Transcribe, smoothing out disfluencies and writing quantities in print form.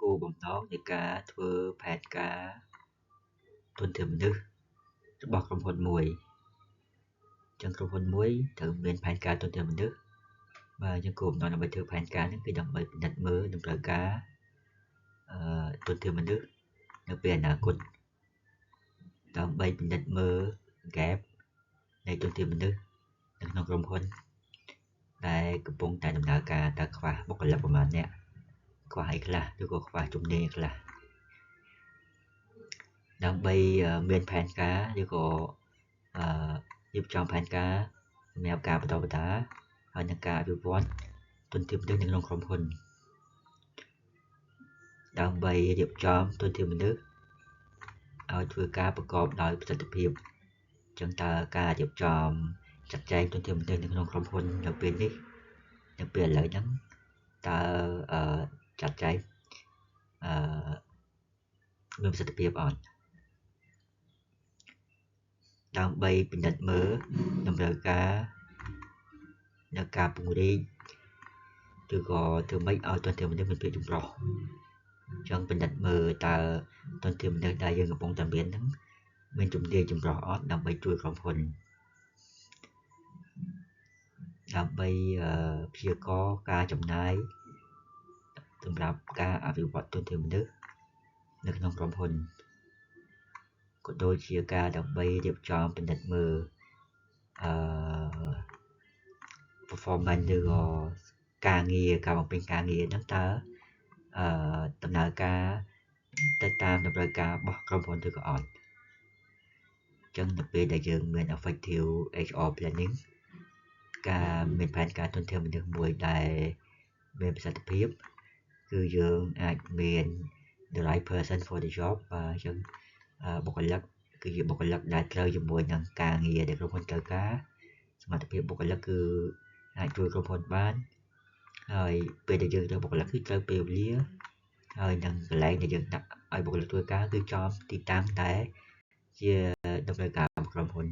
គោលបំណងនៃការធ្វើផែនការទុនធានមនុស្សរបស់ក្រុមហ៊ុនមួយចឹងក្រុមហ៊ុនមួយត្រូវមានផែនការទុនធានមនុស្សបាទចឹងគោលបំណងដើម្បីធ្វើផែនការនេះគឺដើម្បីពិនិត្យមើលតម្រូវការទុនធានមនុស្សនៅពេលអនាគតដើម្បីពិនិត្យមើល gap នៃទុនធានមនុស្សនៅក្នុងក្រុមហ៊ុនដែលកំពុងតែដំណើរការតើខ្វះបុគ្គលិកប្រមាណអ្នកខ្វះអីខ្លះឬក៏ខ្វះជំនាញខ្លះដើម្បីមានផែនការឬក៏រៀបចំផែនការសម្រាប់ការបន្តបន្ទាហើយនឹងការអភិវឌ្ឍទុនធានមនុស្សនៅក្នុងក្រុមហ៊ុនដើម្បីរៀបចំទុនធានមនុស្សឲ្យធ្វើការប្រកបដោយប្រសិទ្ធភាពចឹងតើការរៀបចំចាត់ចែងទុនធានមនុស្សនៅក្នុងក្រុមហ៊ុននៅពេលនេះនៅពេលឥឡូវហ្នឹងតើចាត់ចែងមានប្រសិទ្ធភាពអត់ដើម្បីពិនិត្យមើលតម្រូវការនៅការពង្រីកឬក៏ធ្វើម៉េចឲ្យទុនធានមនុស្សមានភាពចម្រុះចឹងពិនិត្យមើលតើទុនធានមនុស្សដែលយើងកំពុងតែមានហ្នឹងមានជំនាញចម្រុះអត់ដើម្បីជួយក្រុមហ៊ុនដើម្បីព្យាករណ៍ការចំណាយសម្រាប់ការអភិវឌ្ឍទុនធានមនុស្សនៅក្នុងក្រុមហ៊ុនក៏ដូចជាការដើម្បីរៀបចំពិនិត្យមើលperformance ឬក៏ការបំពេញការងារហ្នឹងតើដំណើរការទៅតាមតម្រូវការរបស់ក្រុមហ៊ុនឬក៏អត់ចឹងនៅពេលដែលយើងមាន effective HR planning ការមានផែនការទុនធានមនុស្សមួយដែលមានប្រសិទ្ធភាពគឺយើងអាចមាន the right person for the job បាទចឹងបុគ្គលិកគឺជាបុគ្គលិកដែលត្រូវជាមួយនឹងការងារដែលក្រុមហ៊ុនត្រូវការសមត្ថភាពបុគ្គលិកគឺអាចជួយក្រុមហ៊ុនបានហើយពេលដែលយើងត្រូវបុគ្គលិកគឺត្រូវពេលវេលាហើយនឹងកន្លែងដែលយើងដាក់ឲ្យបុគ្គលិកធ្វើការគឺចំទីតាំងដែលជាតម្រូវការរបស់ក្រុមហ៊ុន